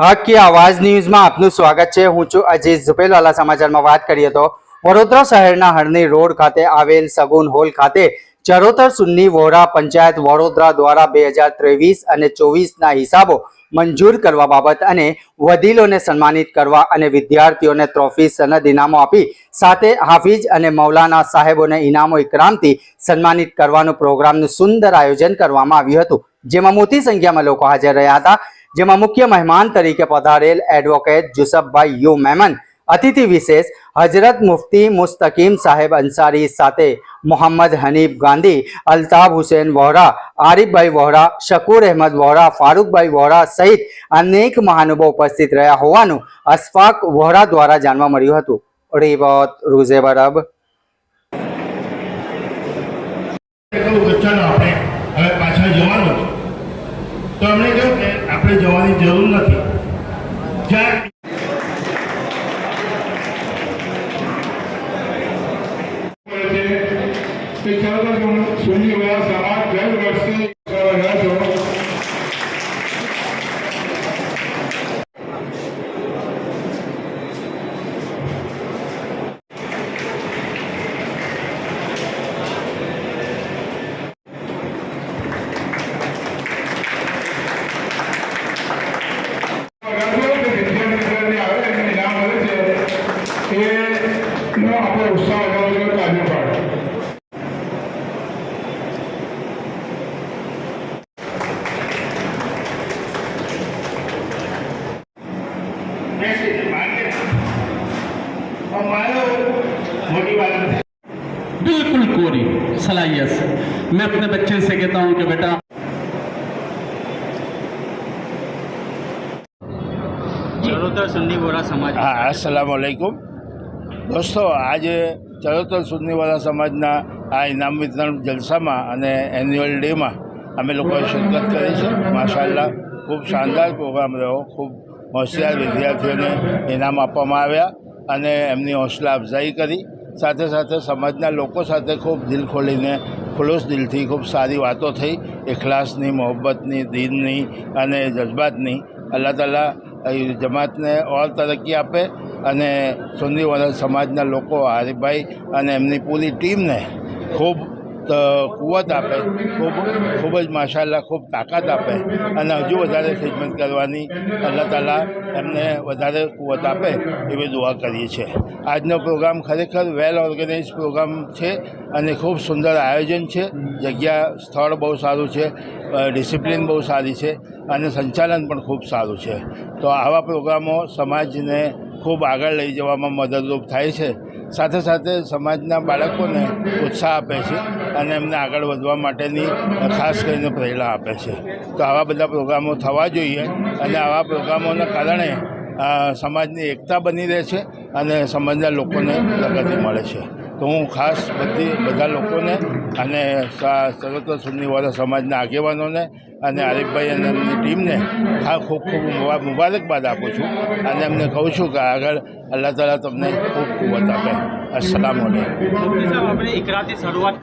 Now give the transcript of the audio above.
હક की आवाज न्यूज़માં આપનું સ્વાગત છે। હું છું અજીત ઝુપેલવાલા। સમાચારમાં વાત કરીએ તો વડોદરા શહેરના હરણી રોડ ખાતે આવેલ સગુન હોલ ખાતે ચરોતર સુન્ની વોરા પંચાયત વડોદરા દ્વારા 2023 અને 24ના હિસાબો મંજૂર કરવા બાબત અને વડીલોને સન્માનિત કરવા અને વિદ્યાર્થીઓને ટ્રોફી સનદ ઇનામો આપી સાથે હાફિઝ અને મૌલાના સાહેબોને ઇનામો ઇકરામથી સન્માનિત કરવાનું પ્રોગ્રામનું સુંદર આયોજન કરવામાં આવ્યું હતું, જેમાં મોટી સંખ્યામાં લોકો હાજર રહ્યા હતા। જેમાં મુખ્ય મહેમાન તરીકે પધારેલ એડવોકેટ જુસફભાઈ યુ મેમન, અતિથિ વિશેષ હજરત મુફ્તી મુસ્તકીમ સાહેબ અંસારી સાથે મોહમ્મદ હનીફ ગાંધી, અલ્તાફ હુસૈન વોહરા, આરિફભાઈ વોહરા, શકુર અહેમદ વોહરા, ફારૂકભાઈ વોહરા સહિત અનેક મહાનુભાવો ઉપસ્થિત રહ્યા હોવાનું અશફાક વોહરા દ્વારા જાણવા મળ્યું હતું। રિપોર્ટ રૂઝે બરબ। तो हमने कहूँ कि આપણે જવાની જરૂર નથી। बिल्कुल कोरी सलाहियत से मैं अपने बच्चे से कहता हूं कि बेटा ચરોતર સુન્ની વોરા સમાજ। हाँ, अस्सलाम वालेकुम दोस्तों। आज चरोतर सुन्नी वोरा समाजना आ इनाम वितरण जलसा में अने एन्युअल डे में अमे लोगों शिरकत करी है। माशाअल्लाह खूब शानदार प्रोग्राम रह्यो। खूब होशियार विद्यार्थीओं ने इनाम आपवामां आव्या अने एमनी हौसला अफजाई करी। साथे साथे समाजना लोको साथे खूब दिल खोलीने खुलूस दिलथी खूब सारी वातो थई। इखलासनी, मोहब्बतनी, दीननी अने जज्बातनी। अल्लाह ताला जमात ने और तरक्की आपे अने सुन्नी वोरा समाजना लोको आरिफभाई अने एमनी पूरी टीम ने खूब कुवत आपे, खूब ज माशाअल्लाह खूब ताकत आपे अने हजू वधारे खिदमत करवानी अल्लाह ताला एमने वधारे कुवत आपे एवी दुआ करीए छे। आजनो प्रोग्राम खरेखर वेल ऑर्गेनाइज प्रोग्राम छे अने खूब सुंदर आयोजन छे। जग्या स्थळ बहु सारूं छे, डिसिप्लिन बहु सारी छे अने संचालन पण खूब सारूं छे। तो आवा प्रोग्रामो समाजने खूब आगळ लई जवामां मददरूप थाय छे। साथे साथे समाजना बाळकोने उत्साह आपे छे अने एमने आगळ वधवा माटेनी खास करीने प्रेरणा आपे छे। तो आवा बधा प्रोग्रामो थवा जोईए अने आवा प्रोग्रामोना कारणे समाजनी एकता बनी रहे छे अने समाजना लोकोने प्रगति मळे छे। तो हूँ खास बधा लोकोने अने चरोतर सुन्नी वोरा समाजना आगेवानोने अने आरिफभाई अने एमनी टीमने खूब खूब मुबारकबाद आपું છું અને એમને કહું છું કે આગળ અલ્લાહ તાલા તમને ખૂબ કુવત આપે। अस्सलाम वालेकुम।